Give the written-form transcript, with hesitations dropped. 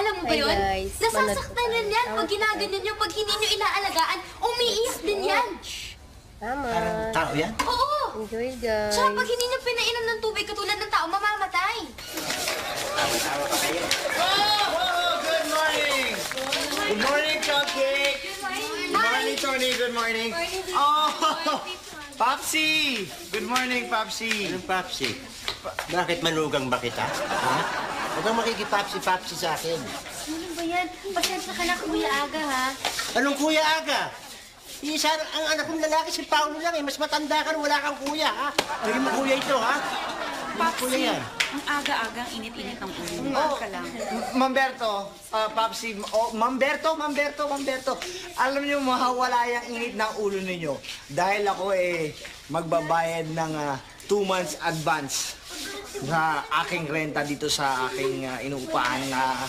Alam mo ba Hi, yun? guys. Nasasaktan yan yan pag ginaganyan nyo, pag hindi nyo inaalagaan, umiiyak din yan. Tama. Parang tao yan? Oo. Enjoy, guys. Tsaka pag hindi nyo pinainom ng tubig katulad ng tao, mamamatay. Good morning! Good morning, Cupcake! Good morning, Tony. Good morning. Oh, Popsi! Good morning, Popsi. Anong Papsi? Bakit manugang ba kita? Ha? Huwag kang makikipapsi-papsi sa akin. Ano ba yan? Pasensya ka na, Kuya Aga, ha? Anong kuya aga? Isa, ang anak kong lalaki si Paolo lang eh. Mas matanda ka wala kang kuya, ha? Hindi mo kuya ito, ha? Hindi mo kuya yan. Ang aga-agang init-init ng ulo. Ka lang. Mamberto, Popsi, Mamberto. Alam niyo, mawawala yung init ng ulo ninyo. Dahil ako magbabayad ng 2 months advance sa aking renta dito sa aking inuupahan na